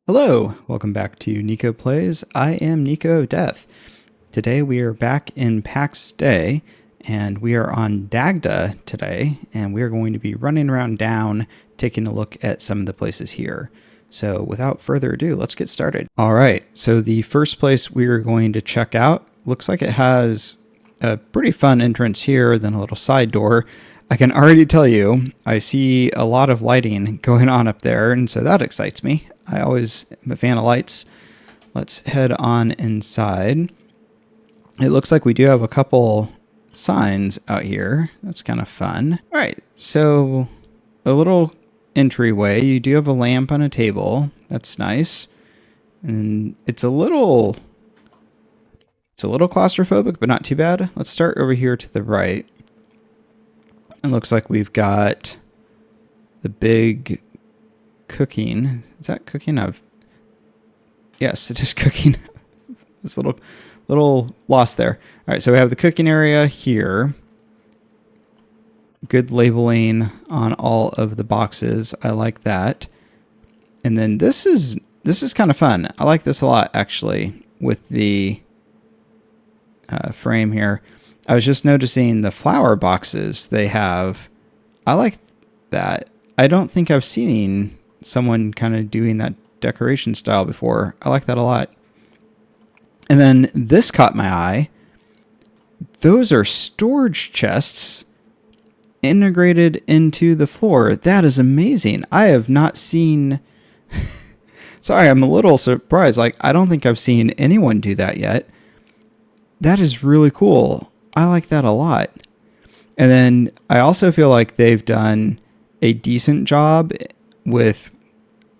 Hello, welcome back to Nico Plays. I am Nico Death. Today we are back in Pax Dei, and we are on Dagda today, and we are going to be running around down, taking a look at some of the places here. So without further ado, let's get started. Alright, so the first place we are going to check out, looks like it has a pretty fun entrance here, then a little side door. I can already tell you, I see a lot of lighting going on up there, and so that excites me. I always am a fan of lights. Let's head on inside. It looks like we do have a couple signs out here. That's kind of fun. All right, so a little entryway. You do have a lamp on a table. That's nice. And it's a little claustrophobic, but not too bad. Let's start over here to the right. It looks like we've got the big cooking. Is that cooking? Yes, it is cooking. It's a little lost there. All right, so we have the cooking area here. Good labeling on all of the boxes. I like that. And then this is kind of fun. I like this a lot, actually, with the frame here. I was just noticing the flower boxes they have. I like that. I don't think I've seen someone kind of doing that decoration style before. I like that a lot. And then this caught my eye. Those are storage chests integrated into the floor. That is amazing. I have not seen... Sorry, I'm a little surprised. Like, I don't think I've seen anyone do that yet. That is really cool. I like that a lot. And then I also feel like they've done a decent job with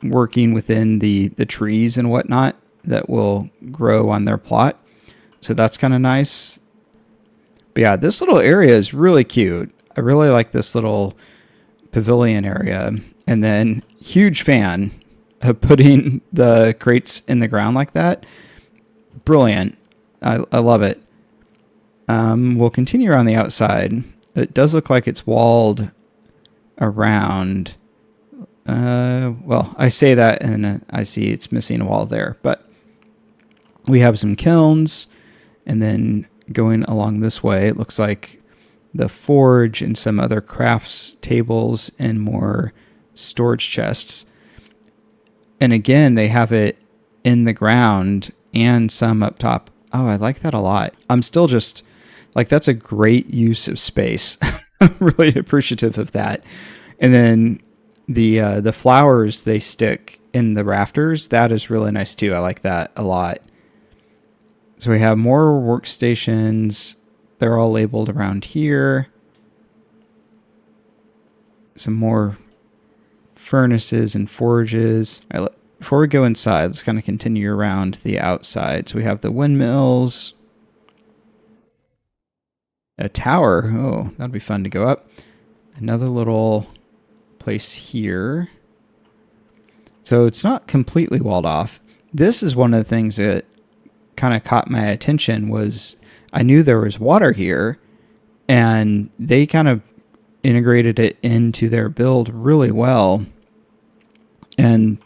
working within the trees and whatnot that will grow on their plot. So that's kind of nice. But yeah, this little area is really cute. I really like this little pavilion area. And then huge fan of putting the crates in the ground like that. Brilliant. I love it. We'll continue around the outside. It does look like it's walled around. Well, I say that and I see it's missing a wall there, but we have some kilns, and then going along this way, it looks like the forge and some other crafts tables and more storage chests. And again, they have it in the ground and some up top. Oh, I like that a lot. I'm still just like, that's a great use of space. I'm really appreciative of that. And then the flowers they stick in the rafters, that is really nice too. I like that a lot. So we have more workstations. They're all labeled around here. Some more furnaces and forges. All right, before we go inside, let's kind of continue around the outside. So we have the windmills. A tower. Oh, that'd be fun to go up. Another little place here. So it's not completely walled off. This is one of the things that kind of caught my attention was I knew there was water here, and they kind of integrated it into their build really well and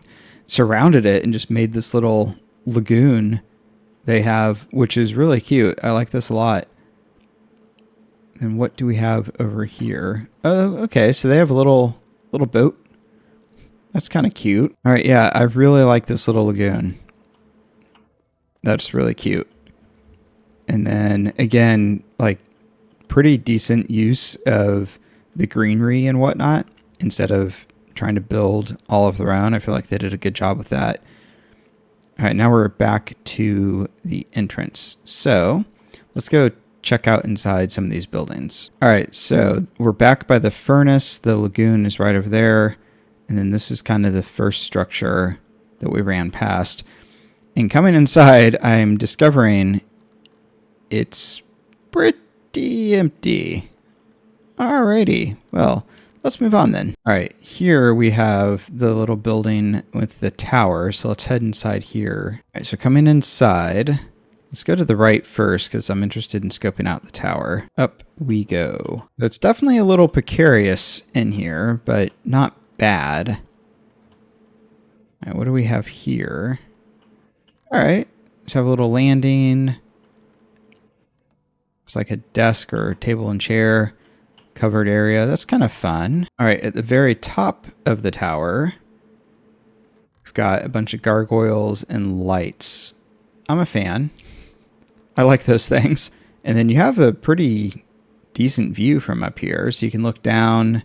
surrounded it and just made this little lagoon they have, which is really cute. I like this a lot. And what do we have over here? Oh, okay. So they have a little boat. That's kind of cute. All right. Yeah, I really like this little lagoon. That's really cute. And then again, like pretty decent use of the greenery and whatnot instead of trying to build all of their own. I feel like they did a good job with that. All right. Now we're back to the entrance. So let's go check out inside some of these buildings. All right, so we're back by the furnace. The lagoon is right over there. And then this is kind of the first structure that we ran past. And coming inside, I'm discovering it's pretty empty. Alrighty, well, let's move on then. All right, here we have the little building with the tower. So let's head inside here. All right, so coming inside, let's go to the right first because I'm interested in scoping out the tower. Up we go. It's definitely a little precarious in here, but not bad. All right, what do we have here? All right, let's have a little landing. It's like a desk or table and chair covered area. That's kind of fun. All right, at the very top of the tower, we've got a bunch of gargoyles and lights. I'm a fan. I like those things. And then you have a pretty decent view from up here. So you can look down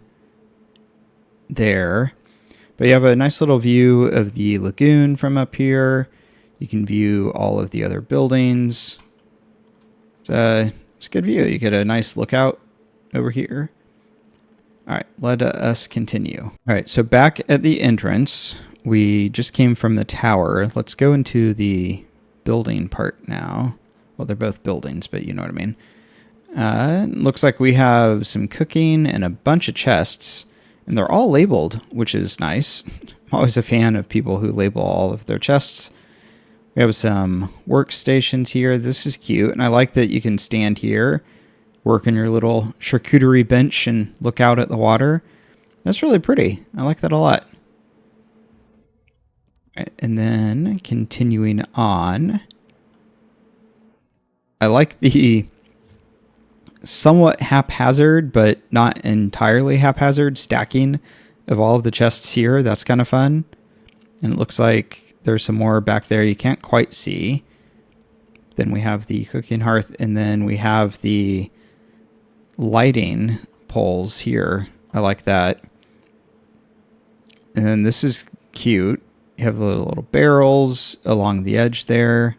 there. But you have a nice little view of the lagoon from up here. You can view all of the other buildings. It's a good view. You get a nice lookout over here. All right, let us continue. All right, so back at the entrance, we just came from the tower. Let's go into the building part now. Well, they're both buildings, but you know what I mean. Looks like we have some cooking and a bunch of chests, and they're all labeled, which is nice. I'm always a fan of people who label all of their chests. We have some workstations here. This is cute, and I like that you can stand here, work on your little charcuterie bench, and look out at the water. That's really pretty. I like that a lot. All right, and then continuing on, I like the somewhat haphazard, but not entirely haphazard stacking of all of the chests here. That's kind of fun. And it looks like there's some more back there you can't quite see. Then we have the cooking hearth, and then we have the lighting poles here. I like that. And then this is cute. You have the little barrels along the edge there.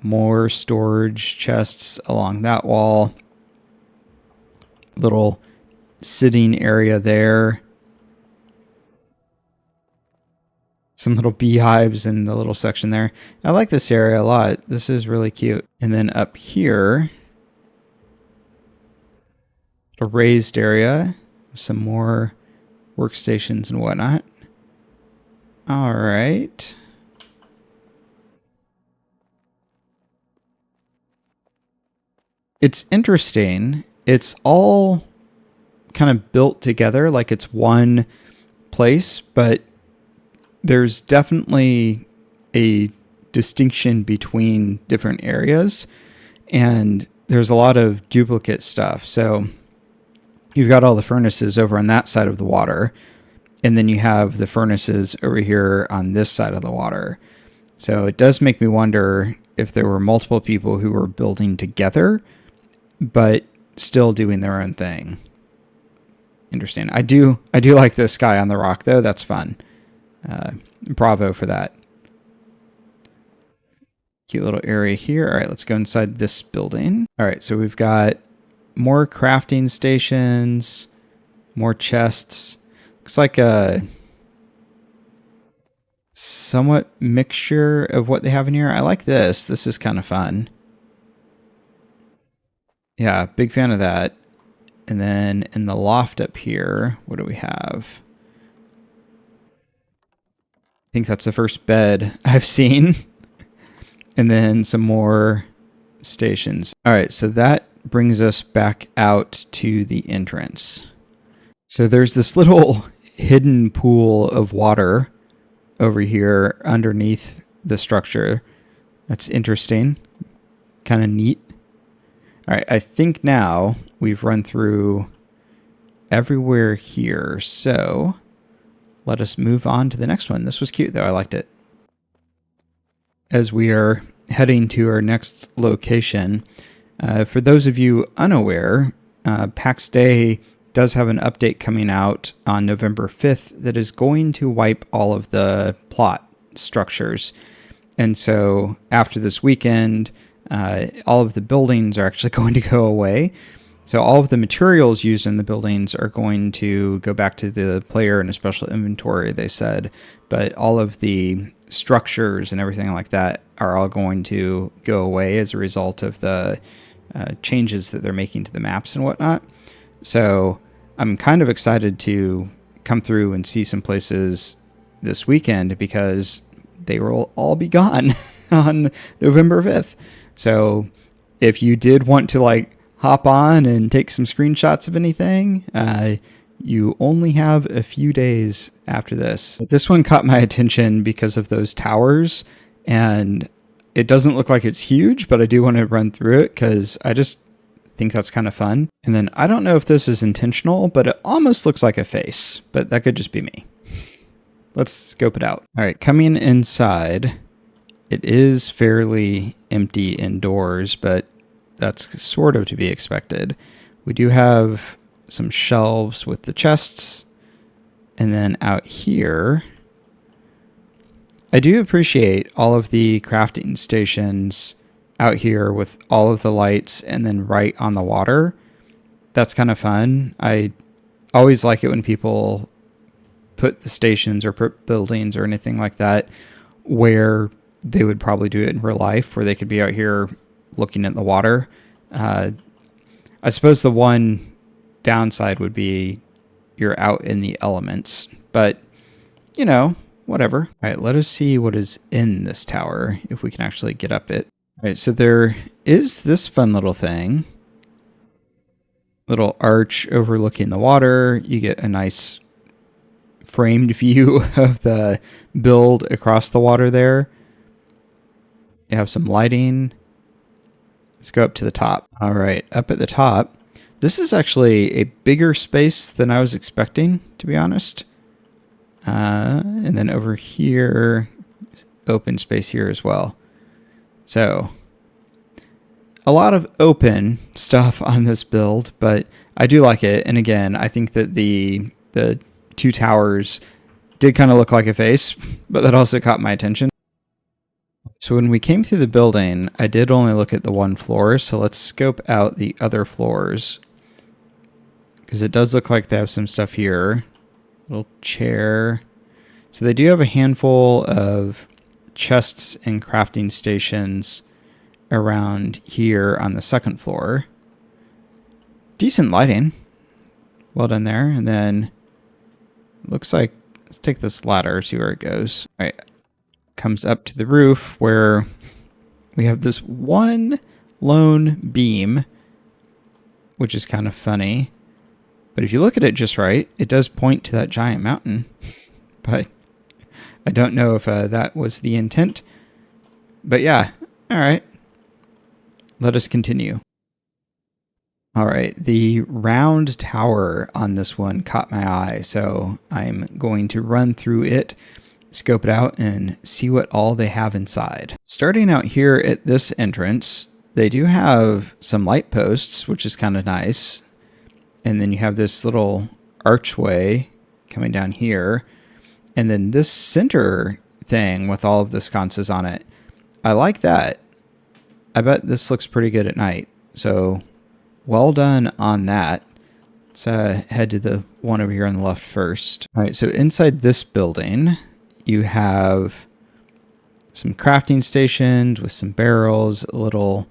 More storage chests along that wall. Little sitting area there. Some little beehives in the little section there. I like this area a lot. This is really cute. And then up here, a raised area. Some more workstations and whatnot. All right. It's interesting. It's all kind of built together like it's one place, but there's definitely a distinction between different areas, and there's a lot of duplicate stuff. So you've got all the furnaces over on that side of the water, and then you have the furnaces over here on this side of the water. So it does make me wonder if there were multiple people who were building together, but still doing their own thing. Interesting. I do like this guy on the rock, though. That's fun. Bravo for that. Cute little area here. All right, let's go inside this building. All right, so we've got more crafting stations, more chests. Looks like a somewhat mixture of what they have in here. I like this. This is kind of fun. Yeah, big fan of that. And then in the loft up here, what do we have? I think that's the first bed I've seen. And then some more stations. All right, so that brings us back out to the entrance. So there's this little hidden pool of water over here underneath the structure. That's interesting. Kind of neat. All right, I think now we've run through everywhere here. So let us move on to the next one. This was cute, though. I liked it. As we are heading to our next location, for those of you unaware, Pax Dei does have an update coming out on November 5th that is going to wipe all of the plot structures. And so after this weekend, all of the buildings are actually going to go away. So all of the materials used in the buildings are going to go back to the player in a special inventory, they said. But all of the structures and everything like that are all going to go away as a result of the changes that they're making to the maps and whatnot. So I'm kind of excited to come through and see some places this weekend because they will all be gone on November 5th. So if you did want to like hop on and take some screenshots of anything, you only have a few days after this. This one caught my attention because of those towers, and it doesn't look like it's huge, but I do want to run through it because I just think that's kind of fun. And then I don't know if this is intentional, but it almost looks like a face, but that could just be me. Let's scope it out. All right, coming inside, it is fairly empty indoors, but that's sort of to be expected. We do have some shelves with the chests, and then out here, I do appreciate all of the crafting stations out here with all of the lights and then right on the water. That's kind of fun. I always like it when people put the stations or put buildings or anything like that where they would probably do it in real life, where they could be out here looking at the water. I suppose the one downside would be you're out in the elements, but you know, whatever. All right, let us see what is in this tower, if we can actually get up it. All right, so there is this fun little thing. Little arch overlooking the water. You get a nice framed view of the build across the water there. You have some lighting. Let's go up to the top. All right, up at the top. This is actually a bigger space than I was expecting, to be honest. And then over here, open space here as well. So, a lot of open stuff on this build, but I do like it. And again, I think that the two towers did kind of look like a face, but that also caught my attention. So when we came through the building, I did only look at the one floor, so let's scope out the other floors. Because it does look like they have some stuff here. Little chair. So they do have a handful of chests and crafting stations around here on the second floor. Decent lighting. Well done there. And then looks like, let's take this ladder, see where it goes. All right. Comes up to the roof where we have this one lone beam, which is kind of funny. But if you look at it just right, it does point to that giant mountain. But I don't know if that was the intent. But yeah, all right. Let us continue. All right, the round tower on this one caught my eye, so I'm going to run through it, scope it out, and see what all they have inside. Starting out here at this entrance, they do have some light posts, which is kind of nice. And then you have this little archway coming down here. And then this center thing with all of the sconces on it. I like that. I bet this looks pretty good at night. So well done on that. Let's head to the one over here on the left first. All right, so inside this building, you have some crafting stations with some barrels, a little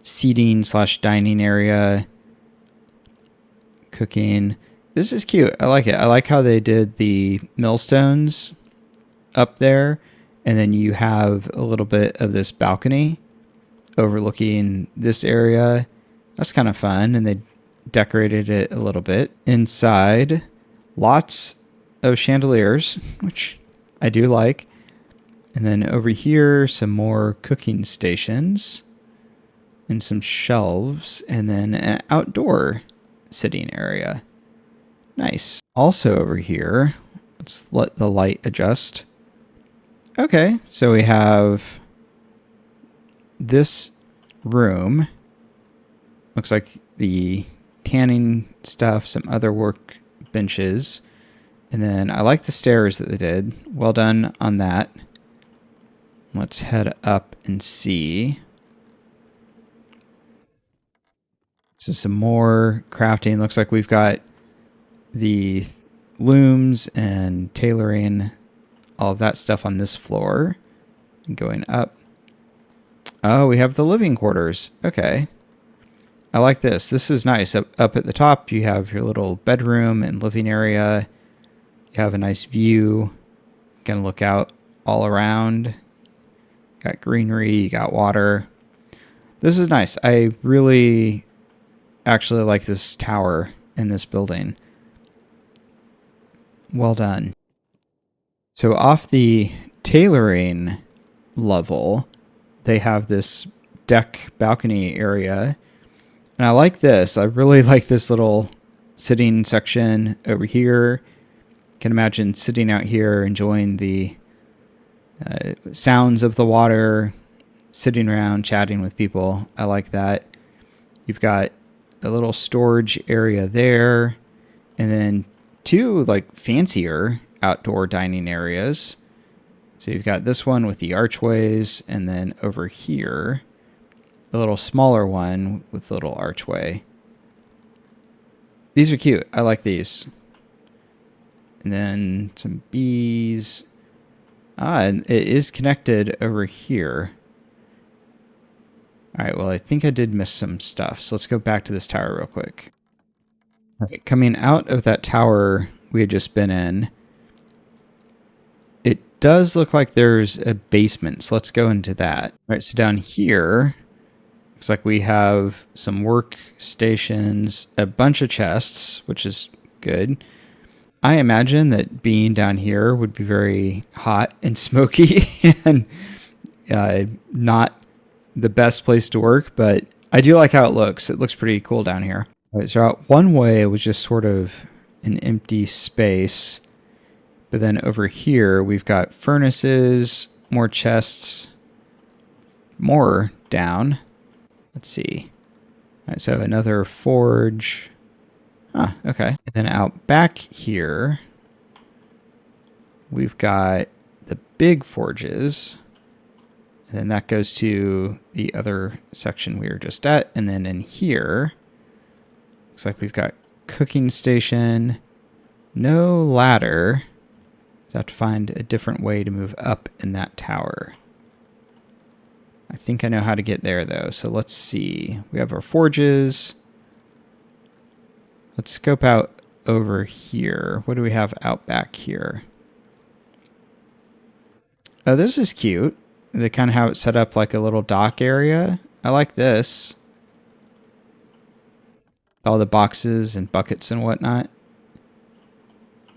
seating / dining area, cooking. This is cute. I like it. I like how they did the millstones up there, and then you have a little bit of this balcony overlooking this area. That's kind of fun, and they decorated it a little bit. Inside, lots of chandeliers, which I do like. And then over here, some more cooking stations and some shelves, and then an outdoor sitting area. Nice. Also over here, let's let the light adjust. Okay, so we have this room. Looks like the tanning stuff, some other work benches. And then I like the stairs that they did. Well done on that. Let's head up and see. So some more crafting. Looks like we've got the looms and tailoring, all of that stuff on this floor. And going up. Oh, we have the living quarters. Okay. I like this. This is nice. Up at the top, you have your little bedroom and living area. You have a nice view. Gonna look out all around. Got greenery, you got water. This is nice. I really actually like this tower in this building. Well done. So off the tailoring level, they have this deck balcony area. And I like this. I really like this little sitting section over here. Can imagine sitting out here enjoying the sounds of the water, sitting around chatting with people. I like that. You've got a little storage area there, and then two like fancier outdoor dining areas. So you've got this one with the archways, and then over here a little smaller one with a little archway. These are cute. I like these. And then some bees. And it is connected over here. All right, well, I think I did miss some stuff. So let's go back to this tower real quick. All right, coming out of that tower we had just been in, it does look like there's a basement. So let's go into that. All right, so down here, looks like we have some workstations, a bunch of chests, which is good. I imagine that being down here would be very hot and smoky and not the best place to work, but I do like how it looks. It looks pretty cool down here. All right, so out one way was just sort of an empty space, but then over here we've got furnaces, more chests, more down. Let's see. All right, so another forge. Ah, okay. And then out back here, we've got the big forges. And then that goes to the other section we were just at. And then in here, looks like we've got cooking station, no ladder. So I have to find a different way to move up in that tower. I think I know how to get there, though. So let's see. We have our forges. Let's scope out over here. What do we have out back here? Oh, this is cute. They kind of have it set up like a little dock area. I like this. All the boxes and buckets and whatnot.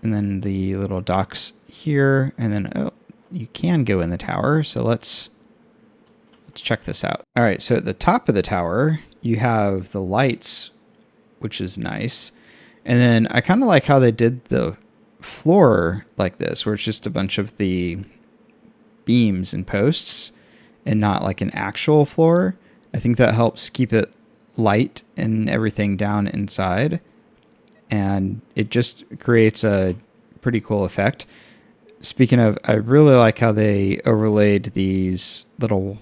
And then the little docks here. And then, oh, you can go in the tower. So let's check this out. All right, so at the top of the tower, you have the lights, which is nice. And then I kind of like how they did the floor like this, where it's just a bunch of the beams and posts and not like an actual floor. I think that helps keep it light and everything down inside. And it just creates a pretty cool effect. Speaking of, I really like how they overlaid these little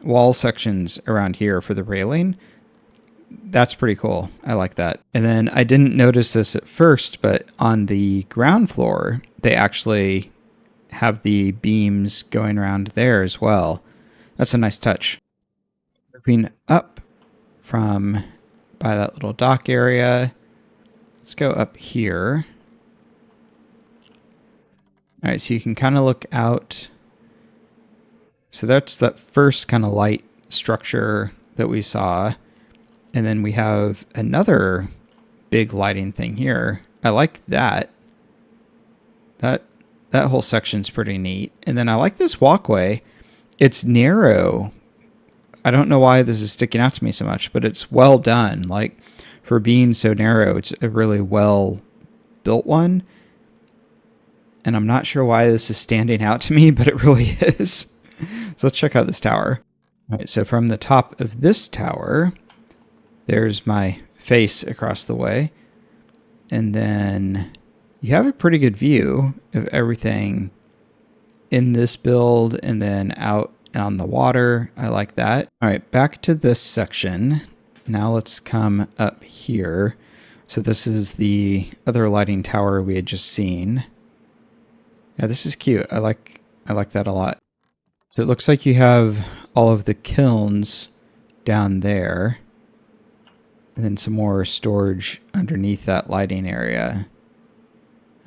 wall sections around here for the railing. That's pretty cool. I like that. And then I didn't notice this at first, but on the ground floor, they actually have the beams going around there as well. That's a nice touch. Moving up from by that little dock area, let's go up here. All right, so you can kind of look out. So that's that first kind of light structure that we saw. And then we have another big lighting thing here. I like that. That whole section's pretty neat. And then I like this walkway. It's narrow. I don't know why this is sticking out to me so much, but it's well done. Like, for being so narrow, it's a really well built one. And I'm not sure why this is standing out to me, but it really is. So let's check out this tower. All right, so from the top of this tower, there's my face across the way. And then you have a pretty good view of everything in this build and then out on the water. I like that. All right, back to this section. Now let's come up here. So this is the other lighting tower we had just seen. Yeah, this is cute. I like that a lot. So it looks like you have all of the kilns down there. And then some more storage underneath that lighting area.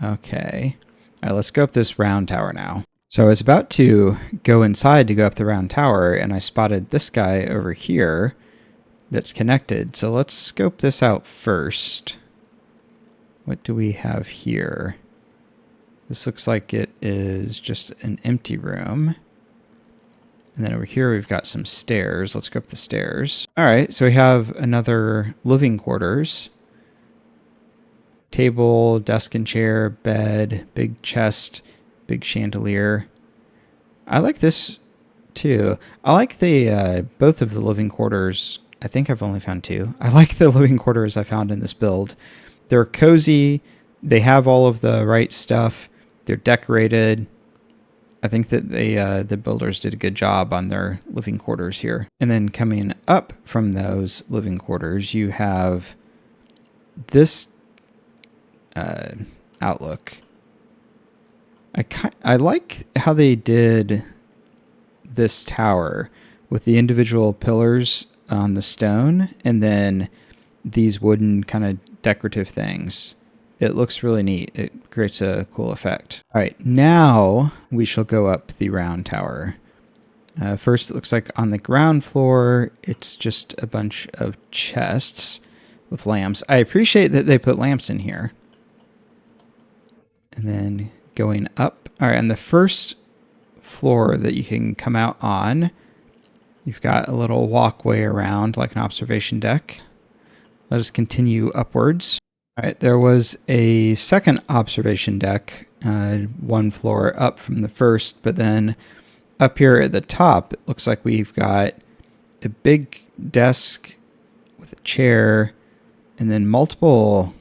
Okay. All right, let's go up this round tower now. So I was about to go inside to go up the round tower, and I spotted this guy over here that's connected. So let's scope this out first. What do we have here? This looks like it is just an empty room. And then over here we've got some stairs. Let's go up the stairs. All right, so we have another living quarters. Table, desk and chair, bed, big chest, big chandelier. I like this too. I like the both of the living quarters. I think I've only found two. I like the living quarters I found in this build. They're cozy. They have all of the right stuff. They're decorated. I think that the builders did a good job on their living quarters here. And then coming up from those living quarters, you have this outlook. I like how they did this tower with the individual pillars on the stone and then these wooden kind of decorative things. It looks really neat. It creates a cool effect. All right, now we shall go up the round tower. First, it looks like on the ground floor, it's just a bunch of chests with lamps. I appreciate that they put lamps in here. And then going up. All right, on the first floor that you can come out on, you've got a little walkway around like an observation deck. Let us continue upwards. All right, there was a second observation deck, one floor up from the first, but then up here at the top, it looks like we've got a big desk with a chair and then multiple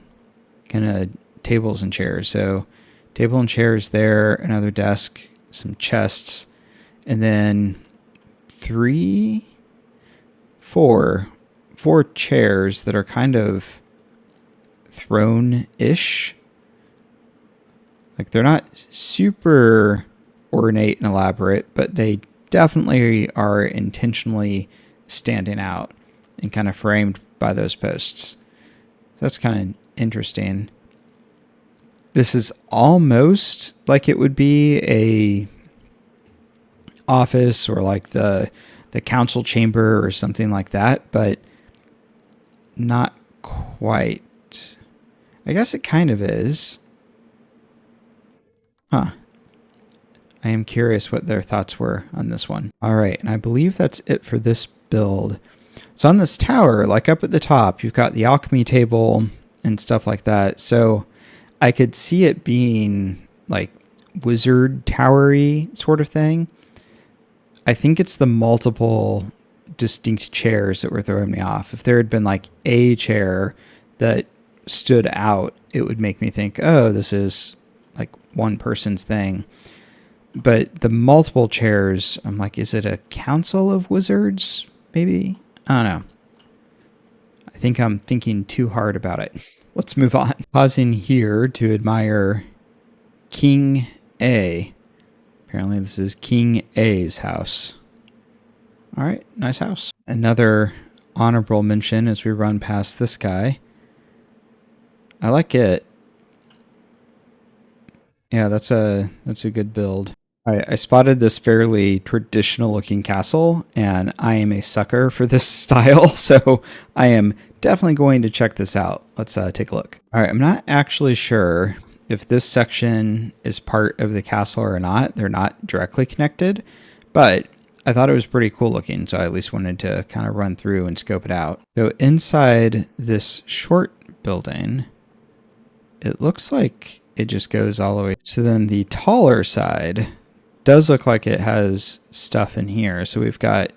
kind of tables and chairs. So table and chairs there, another desk, some chests, and then four chairs that are kind of throne-ish. Like they're not super ornate and elaborate, but they definitely are intentionally standing out and kind of framed by those posts. So that's kind of interesting. This is almost like it would be a office or like the council chamber or something like that, but not quite. I guess it kind of is. Huh. I am curious what their thoughts were on this one. All right, and I believe that's it for this build. So on this tower, like up at the top, you've got the alchemy table and stuff like that. So I could see it being like wizard towery sort of thing. I think it's the multiple distinct chairs that were throwing me off. If there had been like a chair that stood out, it would make me think, oh, this is like one person's thing. But the multiple chairs, I'm like, is it a council of wizards? Maybe? I don't know. I think I'm thinking too hard about it. Let's move on. Pausing here to admire King A. Apparently this is King A's house. All right, nice house. Another honorable mention as we run past this guy. I like it. Yeah, that's a good build. All right, I spotted this fairly traditional looking castle, and I am a sucker for this style, so I am definitely going to check this out. Let's take a look. All right, I'm not actually sure if this section is part of the castle or not. They're not directly connected, but I thought it was pretty cool looking, so I at least wanted to kind of run through and scope it out. So inside this short building, it looks like it just goes all the way. So then the taller side does look like it has stuff in here. So we've got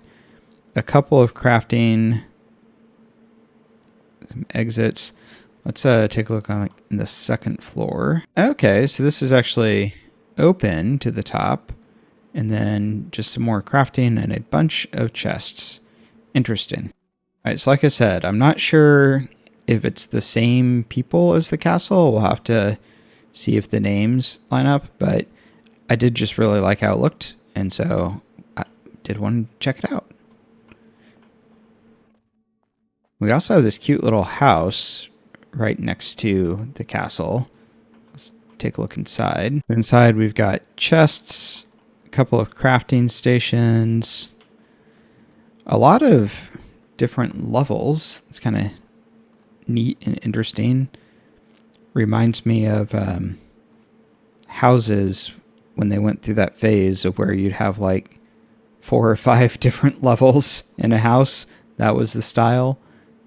a couple of crafting, some exits. Let's take a look on the second floor. Okay, so this is actually open to the top. And then just some more crafting and a bunch of chests. Interesting. All right, so like I said, I'm not sure if it's the same people as the castle. We'll have to see if the names line up, but I did just really like how it looked, and so I did want to check it out. We also have this cute little house right next to the castle. Let's take a look inside. Inside we've got chests, a couple of crafting stations, a lot of different levels. It's kind of neat and interesting. reminds me of houses when they went through that phase of where you'd have like 4 or 5 different levels in a house. That was the style.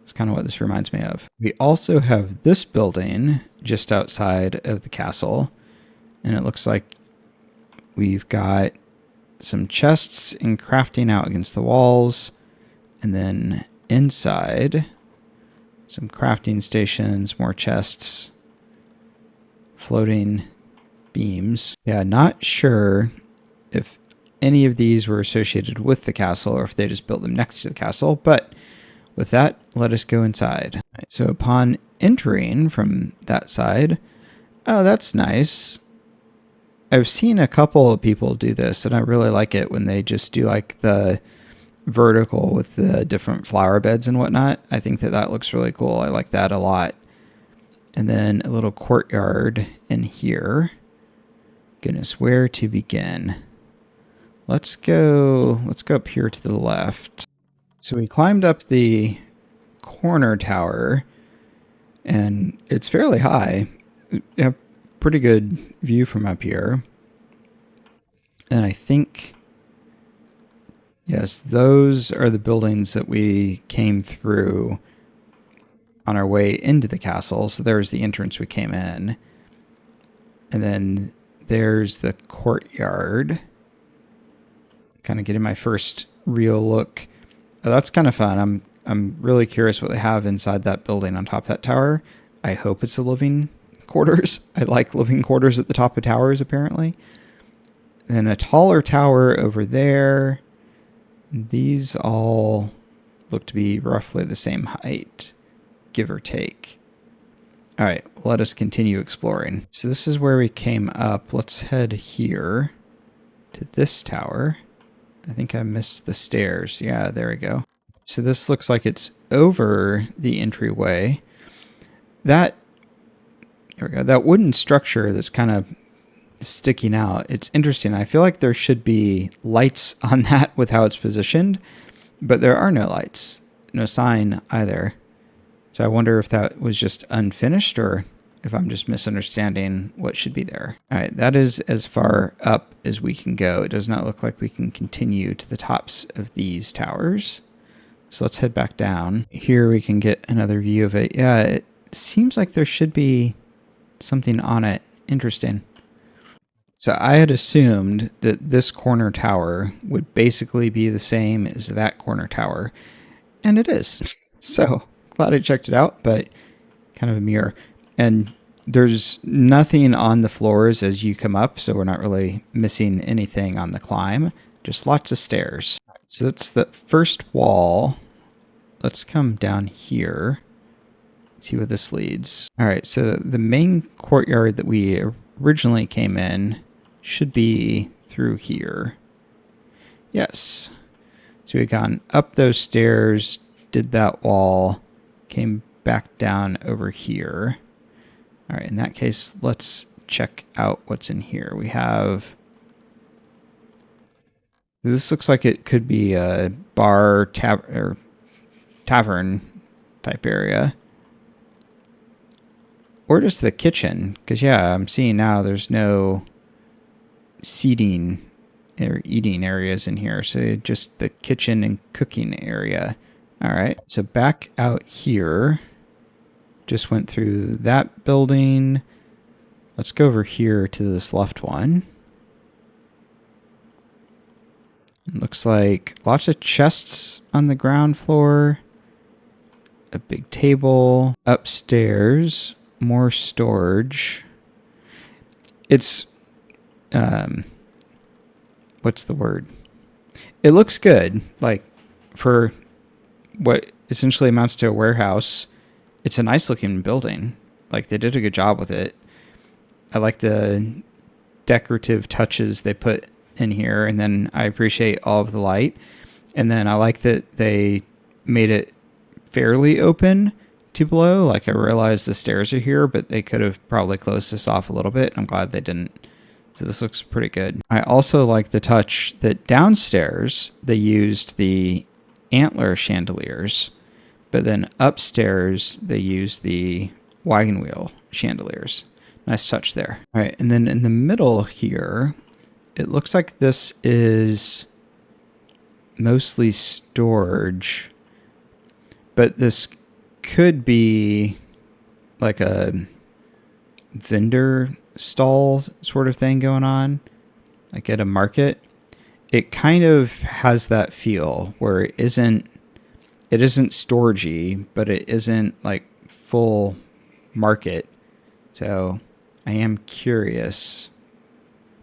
It's kind of what this reminds me of. We also have this building just outside of the castle, and it looks like we've got some chests and crafting out against the walls, and then inside some crafting stations, more chests, floating beams. Yeah, not sure if any of these were associated with the castle or if they just built them next to the castle, but with that, let us go inside. Right, so upon entering from that side, oh, that's nice. I've seen a couple of people do this, and I really like it when they just do like the vertical with the different flower beds and whatnot. I think that that looks really cool. I like that a lot. And then a little courtyard in here. Goodness, where to begin? Let's go up here to the left. So we climbed up the corner tower, and it's fairly high. You have pretty good view from up here. And I think, yes, those are the buildings that we came through on our way into the castle. So there's the entrance we came in. And then there's the courtyard. Kind of getting my first real look. Oh, that's kind of fun. I'm really curious what they have inside that building on top of that tower. I hope it's a living quarters. I like living quarters at the top of towers, apparently. Then a taller tower over there. These all look to be roughly the same height, give or take. All right, let us continue exploring. So this is where we came up. Let's head here to this tower. I think I missed the stairs. Yeah, there we go. So this looks like it's over the entryway. There we go. That wooden structure that's kind of sticking out. It's interesting. I feel like there should be lights on that with how it's positioned, but there are no lights. No sign either. So I wonder if that was just unfinished or if I'm just misunderstanding what should be there. All right, that is as far up as we can go. It does not look like we can continue to the tops of these towers. So let's head back down. Here we can get another view of it. Yeah, it seems like there should be something on it. Interesting. So I had assumed that this corner tower would basically be the same as that corner tower, and it is. So glad I checked it out, but kind of a mirror. And there's nothing on the floors as you come up, so we're not really missing anything on the climb. Just lots of stairs. So that's the first wall. Let's come down here. See where this leads. All right, so the main courtyard that we originally came in should be through here. Yes. So we've gone up those stairs, did that wall, came back down over here. All right, in that case, let's check out what's in here. We have... This looks like it could be a bar, tavern type area. Or just the kitchen, because yeah, I'm seeing now there's no seating or eating areas in here. So just the kitchen and cooking area. All right, so back out here. Just went through that building. Let's go over here to this left one. It looks like lots of chests on the ground floor. A big table. Upstairs, more storage. It's, what's the word? It looks good. Like, for what essentially amounts to a warehouse, it's a nice looking building. Like, they did a good job with it. I like the decorative touches they put in here, and then I appreciate all of the light. And then I like that they made it fairly open to below. Like, I realize the stairs are here, but they could have probably closed this off a little bit. I'm glad they didn't. So this looks pretty good. I also like the touch that downstairs they used the antler chandeliers, but then upstairs they used the wagon wheel chandeliers. Nice touch there. All right, and then in the middle here, it looks like this is mostly storage, but this could be like a vendor stall sort of thing going on, like at a market. It kind of has that feel where it isn't storagey, but it isn't like full market. So I am curious,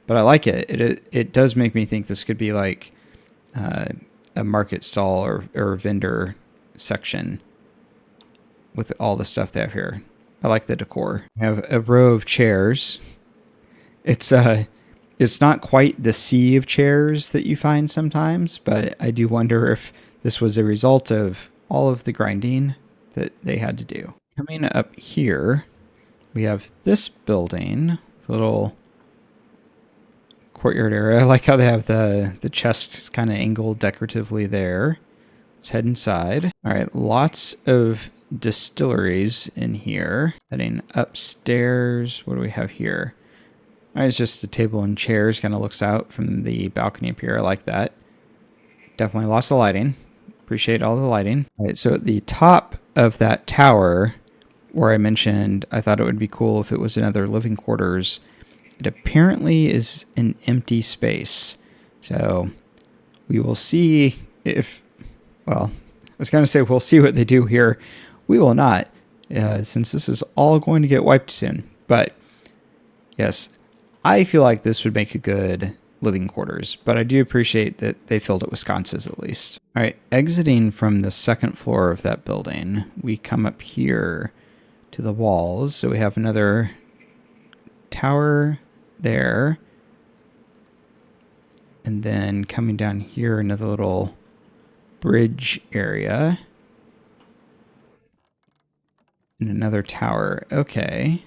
but I like it. It does make me think this could be like a market stall or vendor section with all the stuff they have here. I like the decor. I have a row of chairs. It's not quite the sea of chairs that you find sometimes, but I do wonder if this was a result of all of the grinding that they had to do. Coming up here, we have this building, the little courtyard area. I like how they have the chests kind of angled decoratively there. Let's head inside. All right, lots of distilleries in here. Heading upstairs. What do we have here? All right, it's just a table and chairs. Kind of looks out from the balcony up here. I like that. Definitely lots of lighting. Appreciate all the lighting. All right, so at the top of that tower where I mentioned I thought it would be cool if it was another living quarters, it apparently is an empty space. So we will see if, well, I was going to say we'll see what they do here. We will not, since this is all going to get wiped soon. But yes, I feel like this would make a good living quarters, but I do appreciate that they filled it with sconces at least. All right, exiting from the second floor of that building, we come up here to the walls. So we have another tower there. And then coming down here, another little bridge area. And another tower. Okay.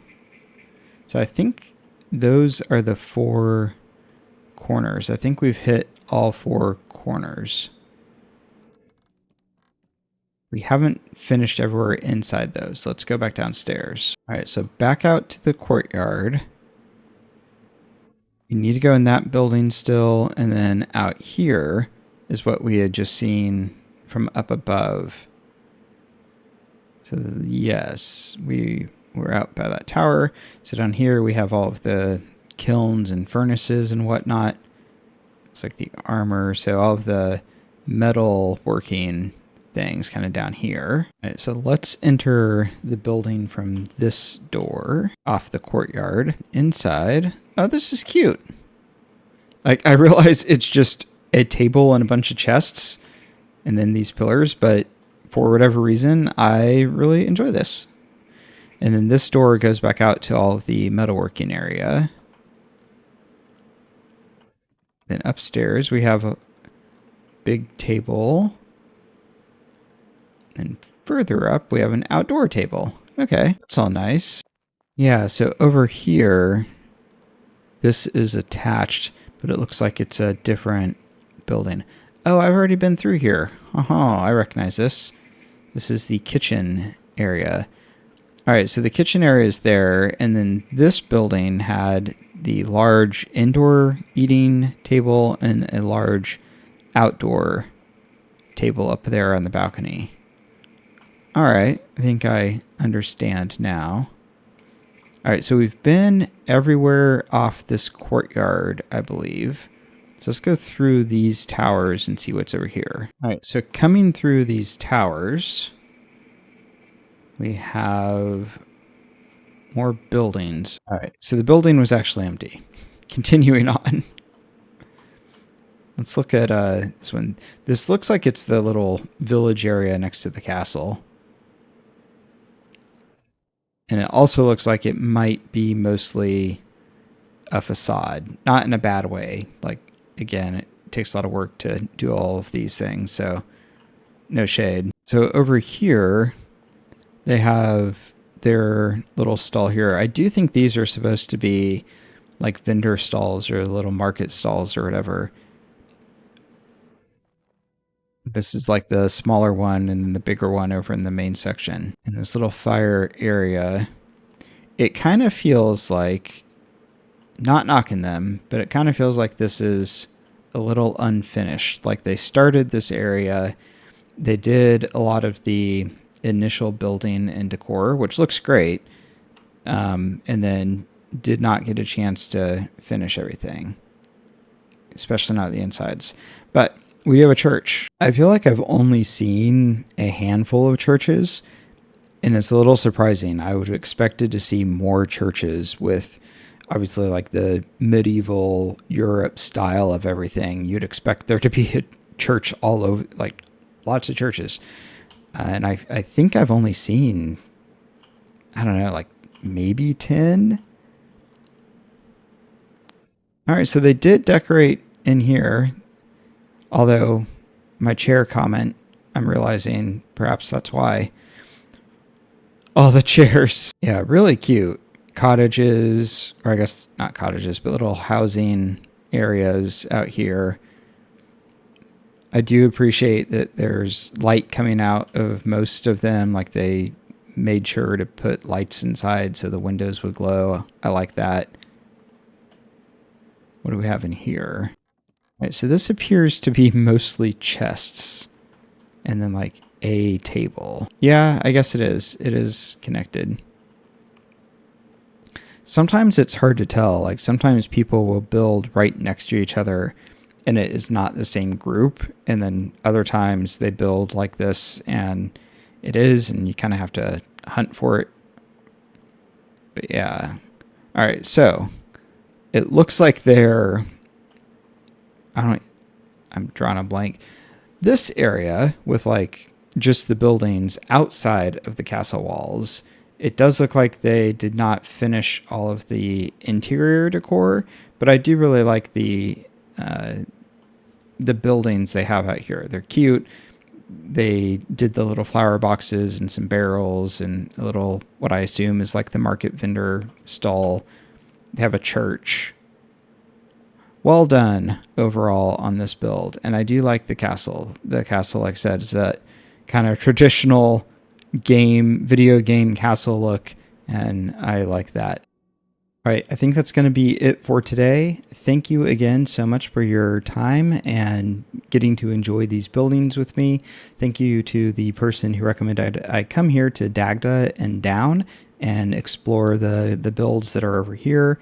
So I think those are the 4 corners. I think we've hit all 4 corners. We haven't finished everywhere inside those. Let's go back downstairs. All right, so back out to the courtyard. You need to go in that building still, and then out here is what we had just seen from up above. So yes, we were out by that tower. So down here we have all of the kilns and furnaces and whatnot. It's like the armor, so all of the metal working things kind of down here. All right, so let's enter the building from this door off the courtyard. Inside, oh, this is cute. Like, I realize it's just a table and a bunch of chests and then these pillars, but for whatever reason, I really enjoy this. And then this door goes back out to all of the metalworking area. Then upstairs, we have a big table. And further up, we have an outdoor table. Okay, that's all nice. Yeah, so over here, this is attached, but it looks like it's a different building. Oh, I've already been through here. I recognize this. This is the kitchen area. All right, so the kitchen area is there, and then this building had the large indoor eating table and a large outdoor table up there on the balcony. All right, I think I understand now. All right, so we've been everywhere off this courtyard, I believe. So let's go through these towers and see what's over here. All right, so coming through these towers, we have more buildings. All right, so the building was actually empty. Continuing on. Let's look at this one. This looks like it's the little village area next to the castle. And it also looks like it might be mostly a facade. Not in a bad way. Like, again, it takes a lot of work to do all of these things, so no shade. So over here, they have their little stall here. I do think these are supposed to be like vendor stalls or little market stalls or whatever. This is like the smaller one and then the bigger one over in the main section. And this little fire area it kind of feels like, not knocking them, but it kind of feels like this is a little unfinished. Like they started this area, they did a lot of the initial building and decor, which looks great, and then did not get a chance to finish everything, especially not the insides. But we have a church. I feel like I've only seen a handful of churches, and it's a little surprising. I would have expected to see more churches with obviously like the medieval Europe style of everything. You'd expect there to be a church all over, like lots of churches. And I think I've only seen, I don't know, like maybe 10. All right, so they did decorate in here. Although my chair comment, I'm realizing perhaps that's why. All the chairs. Yeah, really cute. Cottages, or I guess not cottages, but little housing areas out here. I do appreciate that there's light coming out of most of them. Like they made sure to put lights inside so the windows would glow. I like that. What do we have in here? All right, so this appears to be mostly chests and then like a table. Yeah, I guess it is. It is connected. Sometimes it's hard to tell. Like sometimes people will build right next to each other and it is not the same group. And then other times they build like this and it is, and you kind of have to hunt for it. But yeah. All right. So it looks like they're, I'm drawing a blank. This area with like just the buildings outside of the castle walls, it does look like they did not finish all of the interior decor, but I do really like the buildings they have out here. They're cute. They did the little flower boxes and some barrels and a little, what I assume is like the market vendor stall. They have a church. Well done overall on this build. And I do like the castle. The castle, like I said, is that kind of traditional video game castle look, and I like that. All right, I think that's going to be it for today. Thank you again so much for your time and getting to enjoy these buildings with me. Thank you to the person who recommended I come here to Dagda and down and explore the builds that are over here.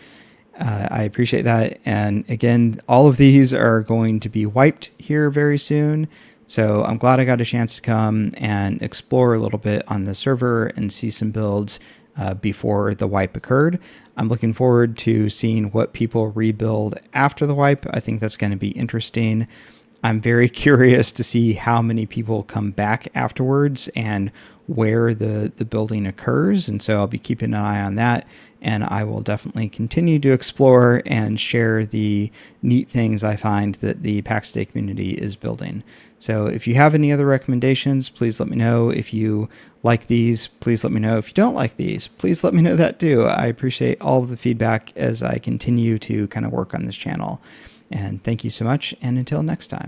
I appreciate that. And again, all of these are going to be wiped here very soon. So I'm glad I got a chance to come and explore a little bit on the server and see some builds before the wipe occurred. I'm looking forward to seeing what people rebuild after the wipe. I think that's going to be interesting. I'm very curious to see how many people come back afterwards and where the building occurs. And so I'll be keeping an eye on that. And I will definitely continue to explore and share the neat things I find that the Pax Dei community is building. So if you have any other recommendations, please let me know. If you like these, please let me know. If you don't like these, please let me know that too. I appreciate all of the feedback as I continue to kind of work on this channel. And thank you so much. And until next time.